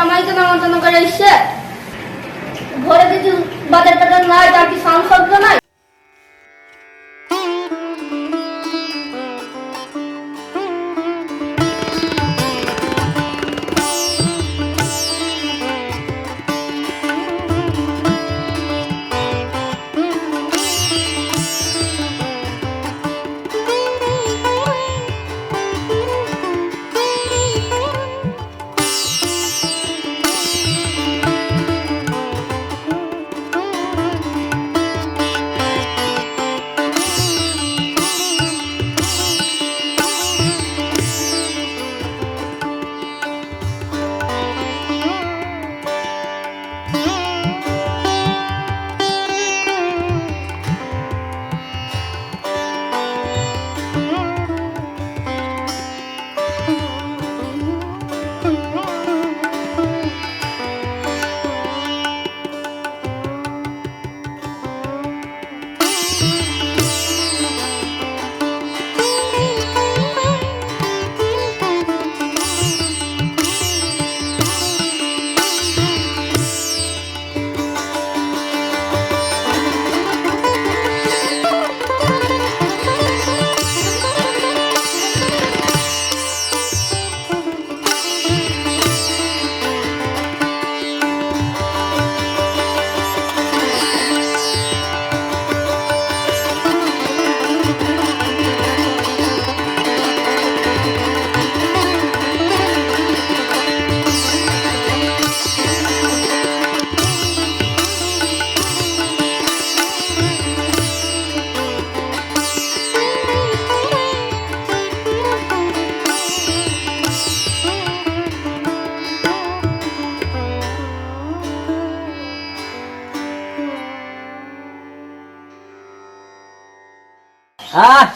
জামাইকে নামানো করে এসছে ঘরে কিছু বাজার টাজার নাই, তার কি সাউন্ড শব্দ নাই।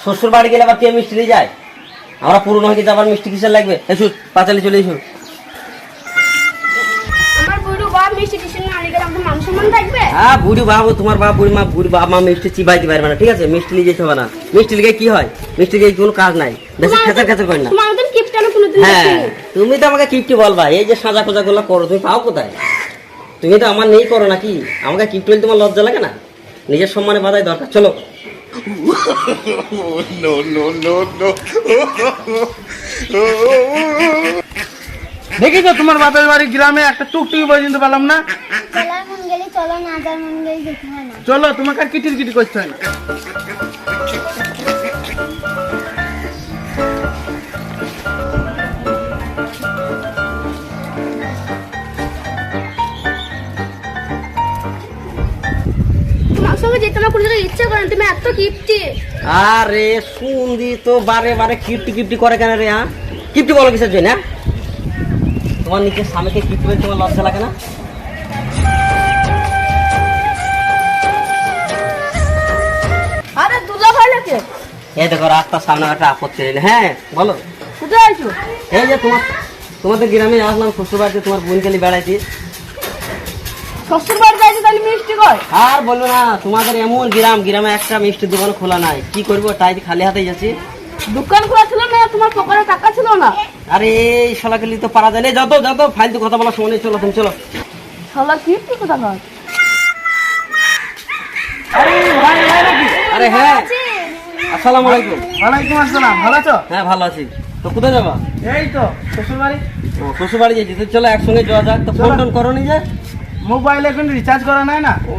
শ্বশুর বাড়ি গেলে আবার কে মিষ্টি নিয়ে যায়? আমরা পুরনো হয়ে আবার মিষ্টি কিসের লাগবে? এসো পাঁচালি চলে এসো। আমার বুড়ো বাপ মিষ্টি টিষ্টি না আনলে আমাদের মান সম্মান থাকবে? বুড়ি বাবু, তোমার বাপ বুড়ি মা, বুড়ি বাপ মা মিষ্টি চিবাইতে পারবে না, ঠিক আছে? মিষ্টি নিয়ে যেতে হবে না। মিষ্টি লিগে কি হয়? মিষ্টি লিগে কোনো কাজ নাই, বেশি খেচার খেচার করে না। তোমাদের কিপটা না কোনোদিন হ্যাঁ, তুমি তো আমাকে কিপটি বলবা। এই যে সাজা খোঁজা গুলো করো, তুমি পাও কোথায়? তুমি তো আমার নেই করো নাকি? আমাকে কিপটি বলে তোমার লজ্জা লাগে না? নিজের সম্মানে বাধাই দরকার। চলো। দেখি তো তোমার বাপের বাড়ি গ্রামে একটা টুকটুকি পর্যন্ত পেলাম না। চলার মন গেলে চলো, না যার মন গেলে যেতে হয় না। চলো, তোমাকে আর কিটির কিটি করতে হয় না। তোমার সঙ্গে যেতে আমার কোনো ইচ্ছা করে না, তুমি এত কিপটি। আরে শুনদি তো বারে বারে কিপটি কিপটি করে কেন রে? হ্যাঁ, কিপটি বলো কিসের জন্য? তোমার নিজের স্বামীকে কিপটি বলে তোমার লজ্জা লাগে না? আরে দুলা ভাই নাকি? এই দেখো রাস্তার সামনে একটা আপত্তি এলে। হ্যাঁ বলো, কোথায় আছো? এই যে তোমাদের গ্রামে আসলাম শ্বশুর বাড়িতে তোমার বোনকে নিয়ে বেড়াইতে। শ্বশুর বাড়ি যাইতে তাহলে মিষ্টি কয়? আর বলবো না, তোমাদের এমন গ্রামে একটা মিষ্টির দোকান খোলা নাই। কি করবো, তাই খালি হাতে যাচ্ছি। দোকান খোলা ছিল না? তোমার পকেটে টাকা ছিল না? আরে এই শালাকে তো পারা যায় না। যত ফালতু কথা বলার সময় নেই, চলো তুমি চলো। শালা কিপটি কোথা হয়? আরে ভাই ভাই নাকি? আরে হ্যাঁ, আসসালামু আলাইকুম। ওয়ালাইকুম আসসালাম, ভালো আছো? হ্যাঁ ভালো আছি। তো কোথায় যাবা? এই তো শ্বশুর বাড়ি। ও শ্বশুর বাড়ি যাচ্ছি, তো চলো একসঙ্গে যাওয়া যাক। তো ফোন টোন করো নি যে? মোবাইলে এখন রিচার্জ করা নাই না। ও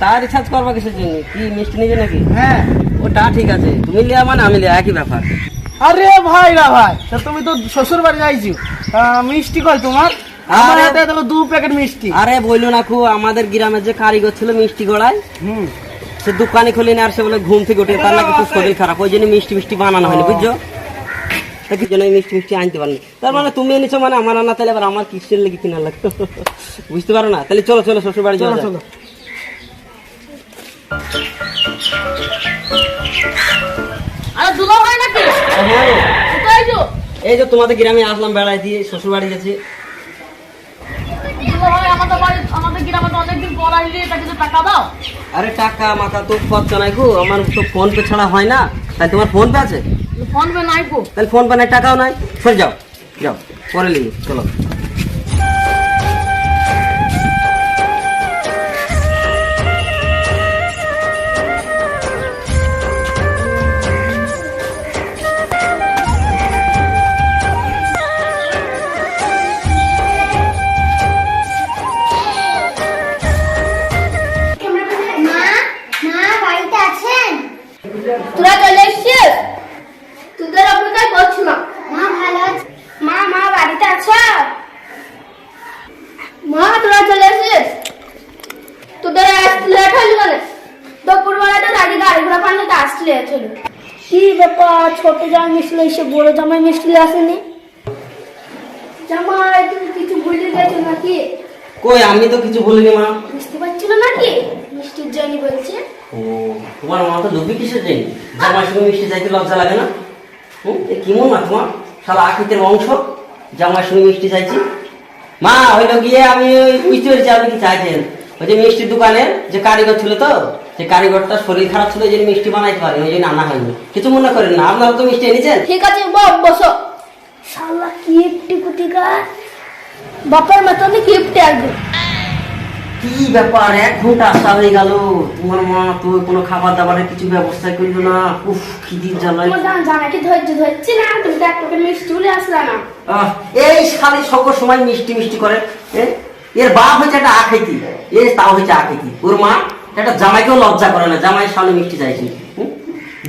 তার রিচার্জ করবা কিসের জন্য? কি মিষ্টি নিবে নাকি? হ্যাঁ। ওটা ঠিক আছে, তুমি লিয়া মানে আমি লিয়া, একই ব্যাপার। আরে ভাই না ভাই, তা তুমি তো শ্বশুর বাড়ি যাইছো, মিষ্টি কই তোমার? আমার আরে- হাতে দেখো 2 প্যাকেট মিষ্টি। আরে বললো না খু, আমাদের গ্রামের যে কারিগর ছিল মিষ্টি গড়ায়, হুম। সে দোকানে খুলে নিয়ে আর সে বলে ঘুম থেকে উঠে তার নাকি খুব শরীর খারাপ, ওই জন্য মিষ্টি বানানো হয়নি, বুঝছো? কি জন্য মিষ্টি আনতে পারেনি। তার মানে তুমি এনেছো মানে আমার আনা, তাহলে আবার আমার কিসের লেগে কিনা লাগতো? বুঝতে পারো না? তাহলে চলো শ্বশুর বাড়ি চলো যাও। চলো। আরে দুলা ভাই নাকি? হ্যাঁ, কোথায় আছো? এই যে তোমাদের গ্রামে আসলাম বেড়াই দিয়ে, শ্বশুর বাড়ি যাচ্ছি। দুলা ভাই আমাদের গ্রামে তো অনেকদিন পর আসলে এটা কিছু টাকা দাও। আরে টাকা মাথা তো খরচা নাই গো, আমার তো ফোন পে ছাড়া হয় না। তাই তোমার ফোন পে আছে? ফোন পে নাই গো। তাহলে ফোন পে নাই, টাকাও নাই। সরে যাও, পরে লিখি, চলো। ছোট জামাই মিষ্টি এসে বড় জামাই মিষ্টি আসেনি। জামাই তুমি কিছু ভুলে গেছো নাকি? কই আমি তো কিছু বলিনি মা। বুঝতে পারছিল নাকি মিষ্টির জন্য বলছে? ও তোমার মা তো লোভী কিসের জন্য? জামাই সঙ্গে মিষ্টি চাইতে লজ্জা লাগে না? কি মন না তোমার? শালা আখিতের বংশ, জামাই সঙ্গে মিষ্টি চাইছি। মা হইলো গিয়ে আমি বুঝতে পেরেছি আপনি কি চাইছেন। ওই যে মিষ্টির দোকানের যে কারিগর ছিল, তো যে কারিগরটা শরীর খারাপ ছিল, ওই জন্য মিষ্টি বানাইতে পারেন, ওই জন্য আনা হয়নি। কিছু মনে করেন না, আপনারা তো মিষ্টি এনেছেন। ঠিক আছে বাপ বসো। শালা কি একটি কুটিকার বাপের মতন গিফট একদম। কি ব্যাপার, 1 ঘন্টা আসা হয়ে গেল, তোমার মা তো কোনো খাবার দাবারের কিছু ব্যবস্থা করলো না। উফ খিদির জ্বালায়। তোমার জামাইকে ধৈর্য ধরছি না, তুমি তো এক প্যাকেট মিষ্টি বলে আসলা না। এই শালি সকল সময় মিষ্টি মিষ্টি করে। এর বাপ হচ্ছে একটা আখেতি, এ তাও হচ্ছে আখেতি। ওর মা একটা জামাইকেও লজ্জা করে না, জামাইয়ের সামনে মিষ্টি চাইছি।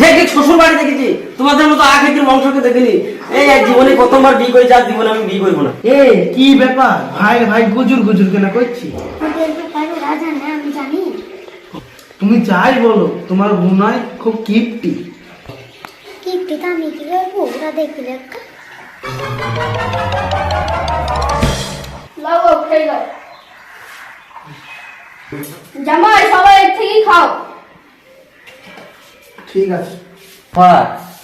দেখি শ্বশুর বাড়ি দেখেছি, তোমাদের মতো আখেতির বংশকে দেখিনি। এই এক জীবনে প্রথমবার বিয়ে করে, যার জীবনে আমি বিয়ে করবো না। এ কি ব্যাপার ভাই, ভাই গুজুর গুজুর কেন করছি? আমি জানি। তুমি যাই বলো, তোমার বোনাই খুব কিপটি। কিপটি তো আমি কি করবো, ওরা দেখলে জামাই সবাই এর থেকেই খাও। ঠিক আছে।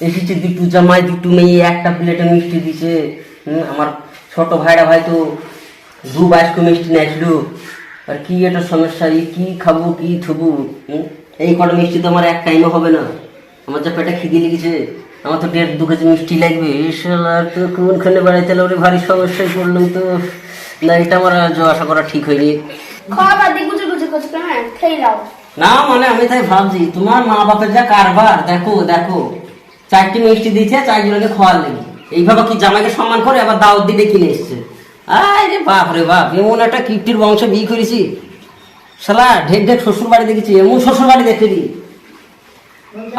এসেছে দুটো জামাই, দুটো মেয়ে, একটা প্লেটে মিষ্টি দিছে। আমার ছোট ভাইরা ভাই তো 2 বাস্ক মিষ্টি নিয়েছিল। আর কি একটা সমস্যা, কি খাবো কি থবো। এই কটা মিষ্টি তো আমার এক টাইমে হবে না। আমার যা পেটে খিদে লেগেছে, আমার তো 1.5-2 কেজি মিষ্টি লাগবে। আর তো কোনখানে বেড়াইতে ওরে ভারী সমস্যায় পড়লাম তো। না, এটা আমার আশা করা ঠিক হয়নি। খাওয়া বাদ দিয়ে গুজু গুজু করছো কেন? খেয়ে নাও। না মানে আমি তাই ভাবছি, তোমার মা বাপের যা কারবার, দেখো দেখো 4টি মিষ্টি দিচ্ছে, 4জনকে খাওয়ার লেগে। এইভাবে কি জামাইকে সম্মান করে আবার দাওয়াত দিবে কিনে এসছে। আরে বাপ রে বাপ, এমন একটা কিপ্টির বংশ বিয়ে করেছি। শালা ঢেক ঢেক শ্বশুর বাড়ি দেখেছি, এমন শ্বশুর বাড়ি দেখেছি।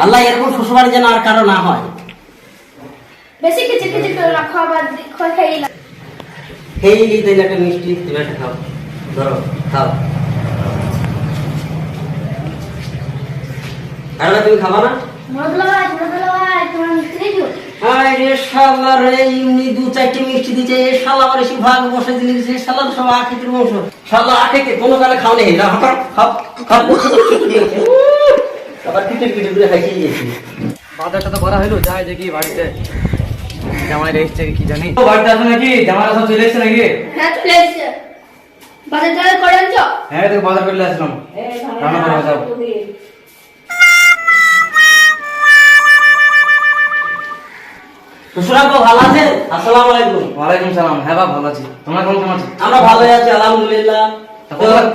আল্লাহ এরকম শ্বশুর বাড়ি যেন আর কারো না হয়। বেশি কিছু কিছু করে না, খাওয়া বাদ দিয়ে খেয়ে নাও। এই তাইলে একটা মিষ্টি, তুমি একটা খাও, ধরো খাও। আর তুমি খাবা না? তোমার মিষ্টি দেখো। আরে শালা রে, এমনি 2-4টি মিষ্টি দিচ্ছে, এ শালা আবার এসে ভাগ বসে দিলে, শালা তো সব আখেতের বংশ। শালা আখেতে কোনো কালে খাও নেই না, খাও খাও খাও। আবার কিটের কিটের করে খাইতে দিয়েছি। বাজারটা তো করা হলো, যাই দেখি বাড়িতে জামাই এসছে কি জানি। বাড়িতে আছে নাকি? জামাইরা সব চলে এসছে নাকি? হ্যাঁ চলে এসছে। বাজার টাজার করে আনছো? হ্যাঁ তো বাজার করলে আসলাম, রান্না করে যাও। শ্বশুর আব্বা ভালো আছেন? আসসালামু আলাইকুম। ওয়ালাইকুম সালাম। হ্যাঁ বাবা ভালো আছি, তোমরা কেমন আছো? আমরা ভালোই আছি আলহামদুলিল্লাহ।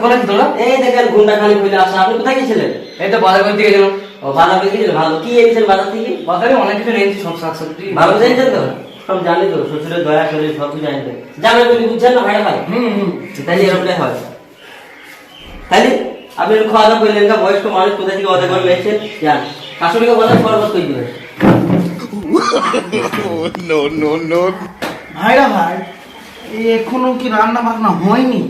কোথায় আছো তোমরা? এই দেখেন ঘন্টা খানিক হইলে আসা। আপনি কোথায় গেছিলেন? এই তো বাজার করতে গেছিলাম। ও বাজার করে গেছিলেন, ভালো। কি এনেছেন বাজার থেকে? বাজারে অনেক কিছু নিয়েছি, সব শাকসবজি। ভালো জানছেন তো? সব জানি তো, শ্বশুরের দয়া করে সব কিছু জানতেন। জামাই বলি বুঝছেন না ভাইরা ভাই? তাইলে এরকমটাই হয়। তাইলে আপনি একটু খাওয়া দাওয়া করলেন না, বয়স্ক মানুষ কোথা থেকে অর্ডার করে এসেছেন, যান শাশুড়িকে বলেন শরবত করে দিবেন। ভাইরা ভাই, এখনো কি রান্না বান্না হয়নি?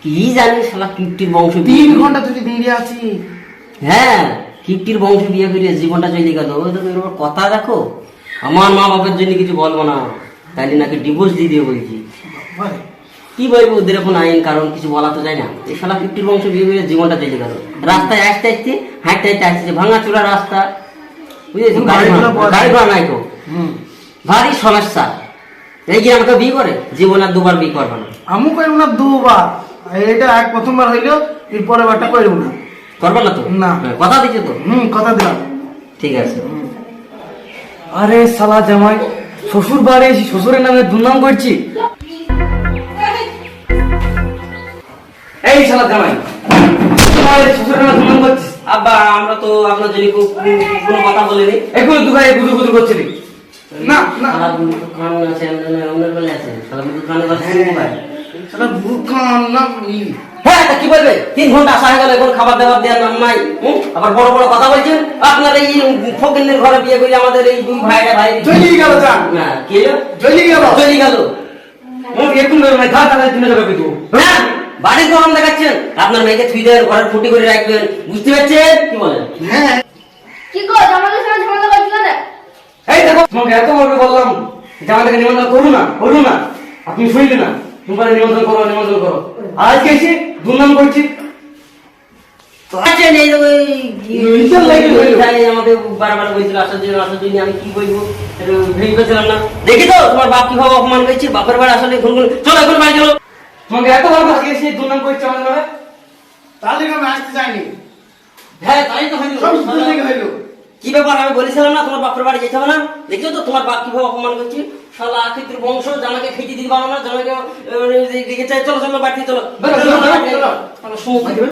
কি জানি শালা কিপ্টির বংশ। 3 ঘন্টা ধরে দাঁড়িয়ে আছি। হ্যাঁ, কিপ্টির বংশ বিয়ে করে জীবনটা চলে গেল। ওই তো এরকম কথা দেখো, আমার মা বাপের জন্য কিছু বলবো না, তাইলে নাকি ডিভোর্স দিয়ে দিয়ে বলছি। কি বলবো, ওদের এখন আইন কারণ কিছু বলা তো যায় না। এই শালা কিপ্টির বংশ বিয়ে করে জীবনটা চলে গেল। রাস্তায় আসতে আসতে হাঁটতে হাঁটতে আসছে, ভাঙা চূড়া রাস্তা, বুঝেছো? গাড়ি ঘোড়া নাই তো, ভারী সমস্যা। এই কি আমাকে বিয়ে করে? জীবন আর 2বার বিয়ে করবো না। আমি কইব না 2বার, এটা এক প্রথমবার হইলো, এর পরের বারটা কইব না। করবো না তো? না। কথা দিচ্ছ তো? কথা দিলাম। ঠিক আছে। আরে শালা জামাই, শ্বশুর বাড়ি এসে শ্বশুরের নামে দুর্নাম করছি। এই শালা জামাই, তোমার শ্বশুরের নামে দুর্নাম করছিস? আব্বা আমরা তো আপনার জন্য কোনো কথা বলিনি। এখন দুগাই গুজু গুজু করছিলি। না না, শালা দোকান আছে, অন্যের বেলা আছে, শালা দোকানে ভাই। সেটা বুকান না। হ্যাঁ তা কি বলবে? 3 ঘন্টা আসা হয়ে গেল, এখন খাবার দাবার দেওয়ার নাম নাই। আবার বড় বড় কথা বলছেন। আপনার এই ফকিনের ঘরে বিয়ে করে আমাদের এই 2 ভাইরা ভাই চলি গেল যা। না কি হলো? চলি গেল। চলে গেল। এখন খা টাকা কিনে যাবে কিন্তু। হ্যাঁ, বাড়ির গরম দেখাচ্ছেন। আপনার মেয়েকে থুই দেন, ঘরের ফুটি করে রাখবেন, বুঝতে পারছেন? কি বলেন? হ্যাঁ কি গো, জামাইদের সঙ্গে ঝামেলা করছিল না? এই দেখো তোমাকে এত ভাবে বললাম যে আমাদেরকে নিমন্ত্রণ করু না আপনি শুনলে না, তোমার নিমন্ত্রণ করো আজকে এসে দুর্নাম করছি। তো আছে নেই তো ওই মিশন লাগে হইলো। আমাকে বারবার বলছিল আসার জন্য আমি কি বলবো একটু ভেবে পেয়েছিলাম না। দেখি তো তোমার বাপ কিভাবে অপমান করছে, বাপের বাড়ি আসলে চলো এখন বাড়ি চলো। তোমাকে এত ভাবে আজকে এসে দুর্নাম করছে আমাদের নামে। তাহলে আমি আসতে চাইনি, হ্যাঁ তাই তো হইলো। সব স্কুল থেকে হইলো। কি ব্যাপার আমি বলেছিলাম না তোমার বাপের বাড়ি যেতে হবে না? দেখছো তো তোমার বাপ কিভাবে অপমান করছে। শালা আকৃতির বংশ, জামাকে খেতে দিতে পারো না, জামাকে দিকে চাই। চলো বাড়ি চলো। চলো। সময়